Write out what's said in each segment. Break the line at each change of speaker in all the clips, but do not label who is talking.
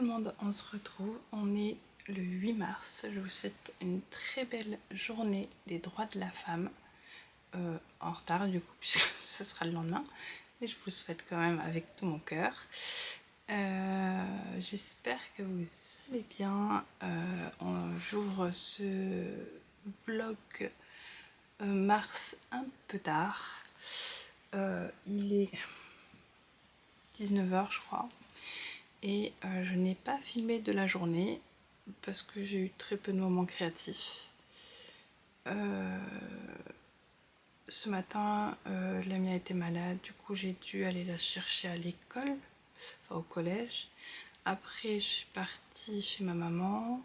le monde, on se retrouve, on est le 8 mars, je vous souhaite une très belle journée des droits de la femme, en retard du coup puisque ce sera le lendemain, mais je vous le souhaite quand même avec tout mon cœur. J'espère que vous allez bien. J'ouvre ce vlog mars un peu tard, il est 19 h je crois. Et je n'ai pas filmé de la journée parce que j'ai eu très peu de moments créatifs. Ce matin, Lamia était malade, du coup j'ai dû aller la chercher à l'école, enfin au collège. Après je suis partie chez ma maman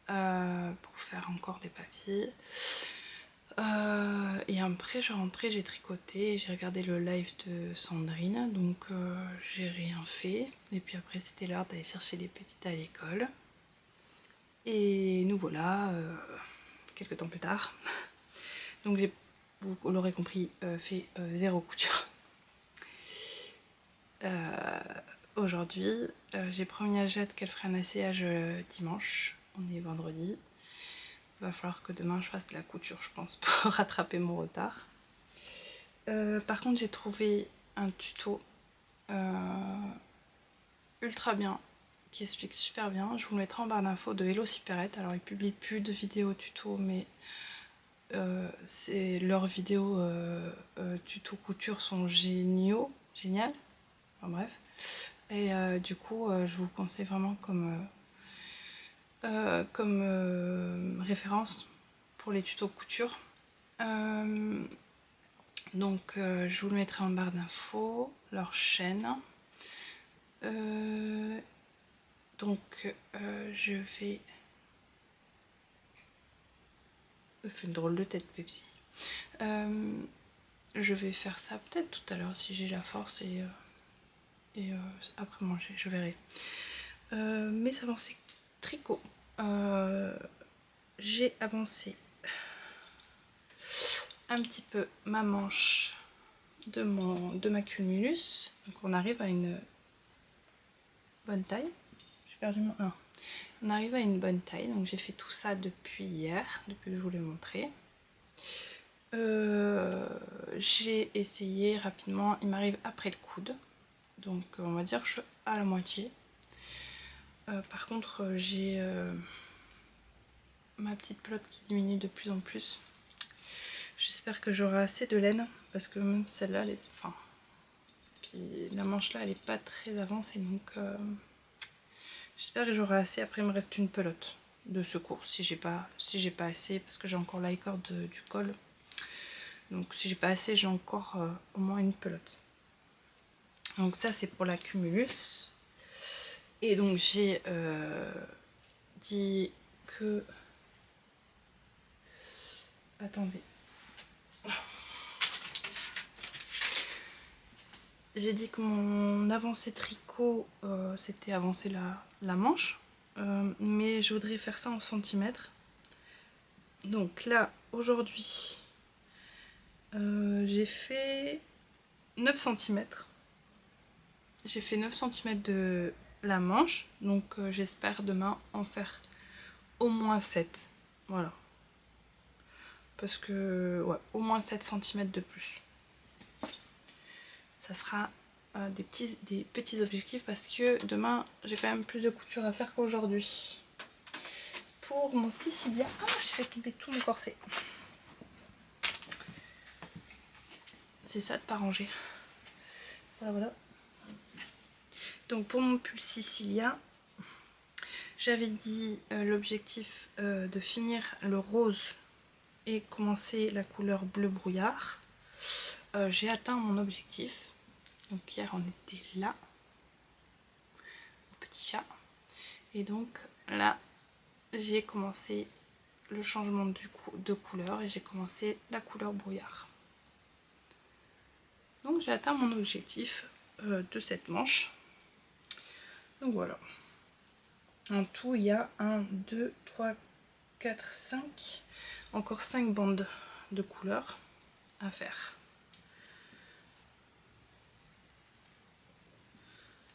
pour faire encore des papiers. Et après je suis rentrée, j'ai tricoté, j'ai regardé le live de Sandrine, donc j'ai rien fait. Et puis après c'était l'heure d'aller chercher les petites à l'école. Et nous voilà, quelques temps plus tard. Donc j'ai, vous l'aurez compris, fait zéro couture. Aujourd'hui, j'ai promis à Jade qu'elle ferait un essayage dimanche. On est vendredi. Il va falloir que demain je fasse de la couture, je pense, pour rattraper mon retard. Par contre, j'ai trouvé un tuto ultra bien, qui explique super bien. Je vous le mettrai en barre d'infos de Hello Cyperette. Alors, ils publient plus de vidéos tuto, mais leurs vidéos tuto couture sont géniales. Enfin bref. Et du coup, je vous le conseille vraiment comme référence pour les tutos couture. Donc je vous le mettrai en barre d'infos, leur chaîne. Je vais... Ça fait une drôle de tête Pepsi. Je vais faire ça peut-être tout à l'heure si j'ai la force et après manger, je verrai. Mes avancées tricot. J'ai avancé un petit peu ma manche de ma cumulus. Donc on arrive à une bonne taille. J'ai perdu mon... Non. On arrive à une bonne taille. Donc j'ai fait tout ça depuis hier, depuis que je vous l'ai montré. J'ai essayé rapidement, il m'arrive après le coude. Donc on va dire que je suis à la moitié. Par contre j'ai ma petite pelote qui diminue de plus en plus. J'espère que j'aurai assez de laine parce que même celle-là, elle est... Enfin, puis la manche là, elle est pas très avancée, donc j'espère que j'aurai assez. Après, il me reste une pelote de secours si j'ai pas assez, parce que j'ai encore l'i-cord du col. Donc si j'ai pas assez, j'ai encore au moins une pelote. Donc ça, c'est pour la cumulus. Et donc j'ai dit que... Attendez. J'ai dit que mon avancée tricot, c'était avancer la manche, mais je voudrais faire ça en centimètres. Donc là, aujourd'hui, j'ai fait 9 cm. J'ai fait 9 cm de la manche, donc j'espère demain en faire au moins 7. Voilà. Parce que, ouais, au moins 7 cm de plus. Ça sera des petits objectifs parce que demain j'ai quand même plus de couture à faire qu'aujourd'hui. Pour mon Sicilia, j'ai fait tomber tout mon corset. C'est ça de pas ranger. Voilà, voilà. Donc pour mon pull Sicilia, j'avais dit l'objectif de finir le rose et commencer la couleur bleu brouillard. J'ai atteint mon objectif. Donc hier on était là, au petit chat. Et donc là j'ai commencé le changement de couleur et j'ai commencé la couleur brouillard. Donc j'ai atteint mon objectif de cette manche. Donc voilà. En tout il y a 1, 2, 3, 4, 5. Encore 5 bandes de couleur à faire.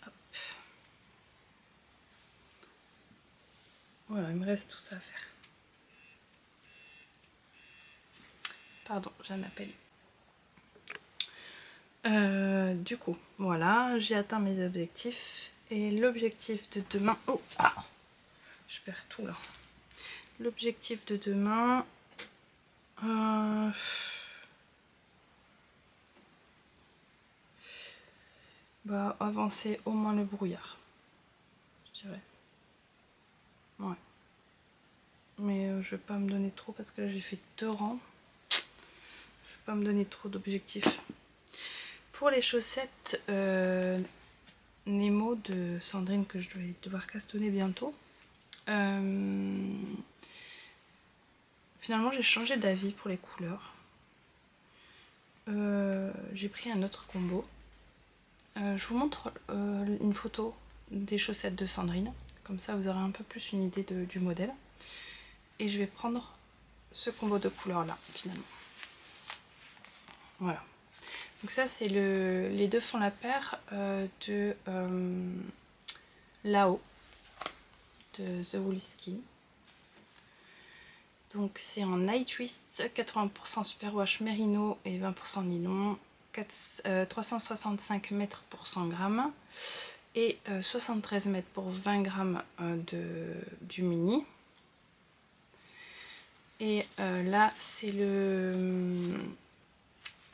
Hop. Voilà, il me reste tout ça à faire. Pardon, j'ai un appel. Du coup, voilà, j'ai atteint mes objectifs. Et l'objectif de demain... Oh, ah, je perds tout là. L'objectif de demain... bah, avancer au moins le brouillard, je dirais. Ouais. Mais je vais pas me donner trop parce que là j'ai fait 2 rangs. Je vais pas me donner trop d'objectifs. Pour les chaussettes Nemo de Sandrine que je vais devoir castonner bientôt. Finalement j'ai changé d'avis pour les couleurs. J'ai pris un autre combo. Je vous montre une photo des chaussettes de Sandrine. Comme ça vous aurez un peu plus une idée du modèle. Et je vais prendre ce combo de couleurs là finalement. Voilà. Donc ça c'est les deux font la paire de Lao de The Woolly Skin. Donc c'est en Night Twist, 80% superwash mérino et 20% nylon, 365 mètres pour 100 grammes et 73 mètres pour 20 grammes du mini. Et là c'est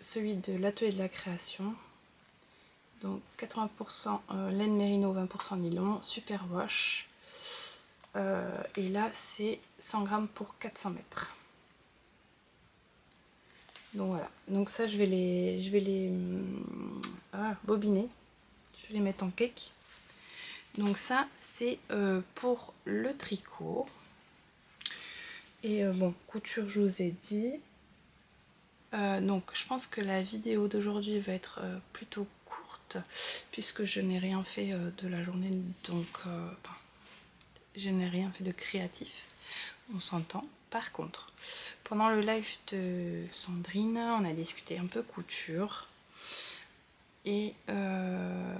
celui de l'atelier de la création. Donc 80% laine mérino, 20% nylon, superwash. Et là c'est 100 grammes pour 400 mètres. Donc voilà, donc ça je vais les bobiner, je vais les mettre en cake. Donc ça c'est pour le tricot. Et bon, couture je vous ai dit. Donc je pense que la vidéo d'aujourd'hui va être plutôt courte puisque je n'ai rien fait de la journée, donc je n'ai rien fait de créatif, on s'entend. Par contre, pendant le live de Sandrine, on a discuté un peu couture et elle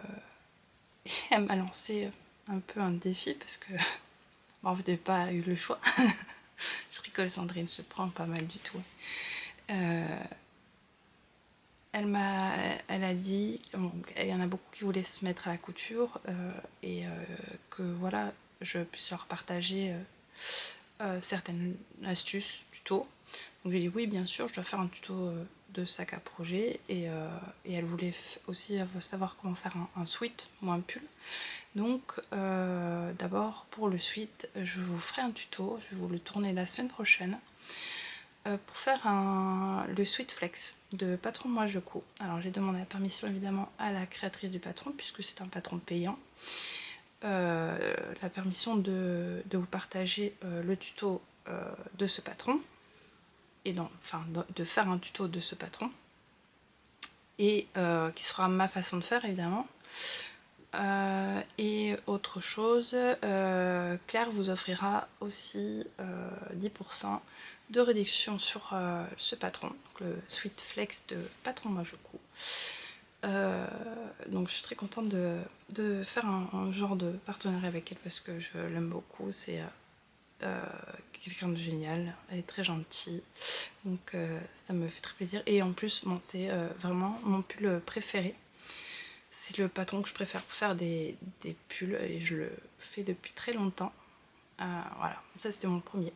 m'a lancé un peu un défi parce que bon, je n'ai pas eu le choix. Je rigole Sandrine, je prends pas mal du tout. Elle a dit, bon, il y en a beaucoup qui voulaient se mettre à la couture et que voilà, je puisse leur partager certaines astuces, tutos. Donc j'ai dit oui, bien sûr, je dois faire un tuto de sac à projet et elle voulait aussi savoir comment faire un sweat ou un pull. Donc d'abord pour le sweat, je vous ferai un tuto, je vais vous le tourner la semaine prochaine. Pour faire le Sweet Flex de Patron Moi Je Couds. Alors j'ai demandé la permission évidemment à la créatrice du patron puisque c'est un patron payant. La permission de vous partager le tuto de ce patron et de faire un tuto de ce patron et qui sera ma façon de faire évidemment. Et autre chose, Claire vous offrira aussi 10% de réduction sur ce patron, donc le Sweet Flex de Patron Moi Je Couds. Donc je suis très contente de faire un genre de partenariat avec elle parce que je l'aime beaucoup, c'est quelqu'un de génial, elle est très gentille, donc ça me fait très plaisir. Et en plus, bon, c'est vraiment mon pull préféré. C'est le patron que je préfère pour faire des pulls et je le fais depuis très longtemps. Voilà, ça c'était mon premier.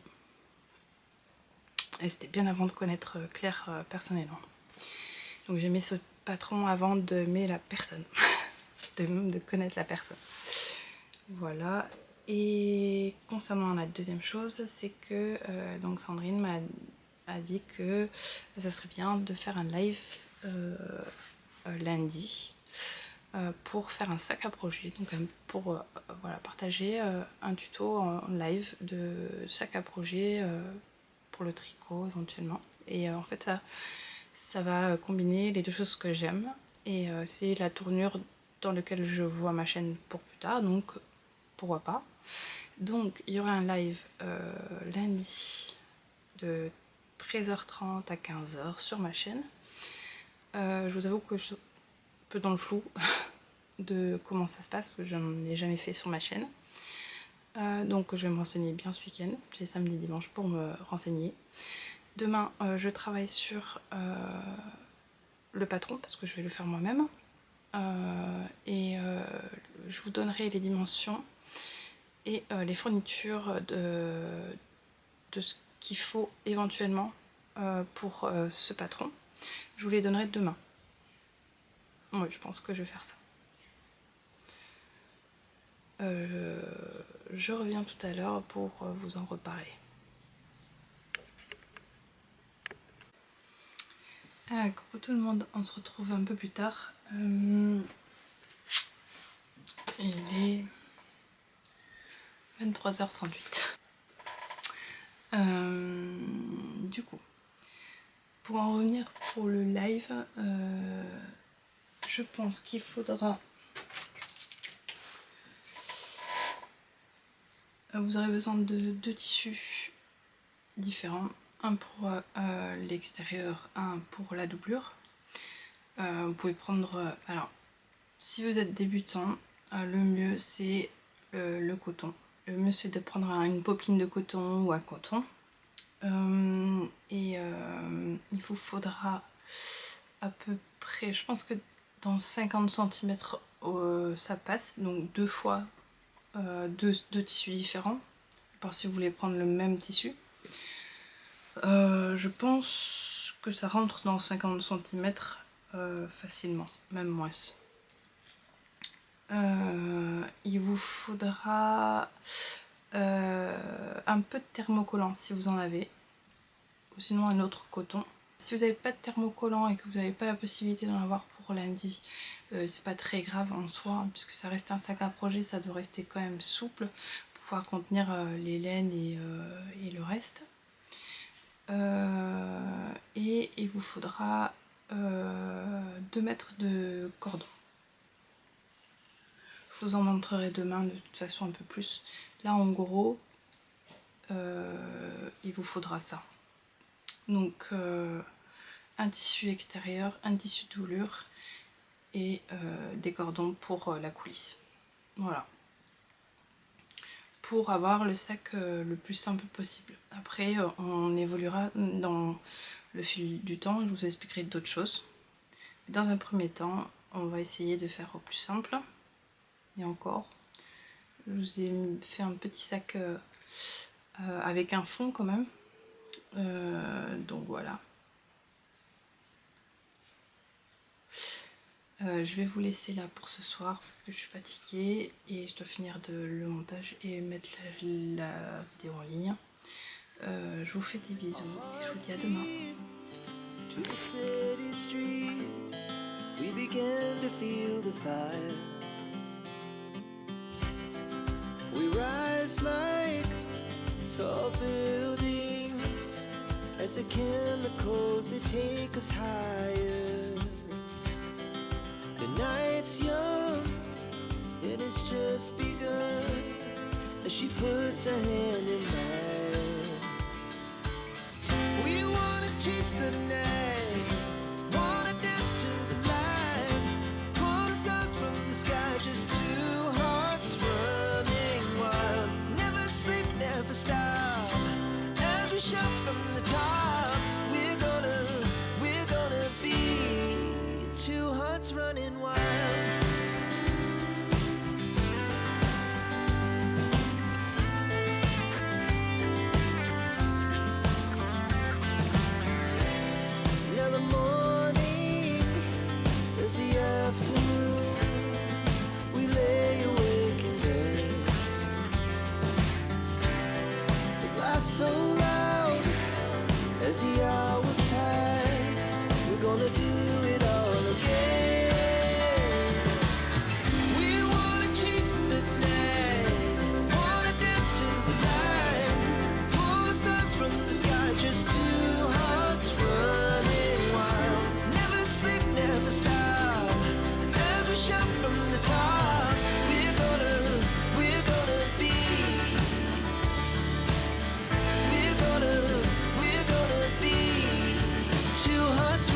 Et c'était bien avant de connaître Claire personnellement. Donc j'aimais ce patron avant d'aimer la personne, de connaître la personne. Voilà. Et concernant la deuxième chose, c'est que donc Sandrine m'a dit que ça serait bien de faire un live lundi. Pour faire un sac à projet, donc pour voilà, partager un tuto en live de sac à projet pour le tricot éventuellement. Et en fait ça va combiner les deux choses que j'aime et c'est la tournure dans laquelle je vois ma chaîne pour plus tard, donc pourquoi pas. Donc il y aura un live lundi de 13h30 à 15h sur ma chaîne. Je vous avoue que je suis un peu dans le flou de comment ça se passe, parce que je n'en ai jamais fait sur ma chaîne. Donc je vais me renseigner bien ce week-end. J'ai samedi et dimanche pour me renseigner. Demain, je travaille sur le patron parce que je vais le faire moi-même. Je vous donnerai les dimensions et les fournitures de ce qu'il faut éventuellement pour ce patron. Je vous les donnerai demain. Oui, je pense que je vais faire ça. Je reviens tout à l'heure pour vous en reparler. Coucou tout le monde, on se retrouve un peu plus tard. Il est 23h38. Du coup, pour en revenir pour le live, je pense qu'il faudra... Vous aurez besoin de 2 tissus différents. Un pour l'extérieur, un pour la doublure. Vous pouvez prendre... alors, si vous êtes débutant, le mieux c'est le coton. Le mieux c'est de prendre une popeline de coton ou un coton. Il vous faudra à peu près, je pense que dans 50 cm ça passe, donc 2 fois 2 tissus différents, à part si vous voulez prendre le même tissu. Je pense que ça rentre dans 50 cm facilement, même moins. Il vous faudra un peu de thermocollant si vous en avez, ou sinon un autre coton. Si vous n'avez pas de thermocollant et que vous n'avez pas la possibilité d'en avoir pour lundi, c'est pas très grave en soi, hein, puisque ça reste un sac à projet, ça doit rester quand même souple pour pouvoir contenir les laines et le reste. Et il vous faudra 2 mètres de cordon. Je vous en montrerai demain de toute façon un peu plus. Là en gros, il vous faudra ça. Donc un tissu extérieur, un tissu doublure et des cordons pour la coulisse. Voilà. Pour avoir le sac le plus simple possible. Après on évoluera dans le fil du temps, je vous expliquerai d'autres choses. Dans un premier temps, on va essayer de faire au plus simple. Et encore, je vous ai fait un petit sac avec un fond quand même. Donc voilà. Je vais vous laisser là pour ce soir parce que je suis fatiguée et je dois finir le montage et mettre la vidéo en ligne. Je vous fais des bisous et je vous dis à demain. We rise like tall buildings as the chemicals they take us higher. The night's young and it's just begun as she puts her hand in mine. We wanna chase the night, wanna dance to the light, pull the stars from the sky, just two hearts running wild. Never sleep, never stop, as we shout from the top. We're gonna be two hearts running wild. Now the morning is the afternoon. We lay awake in bed. The glass so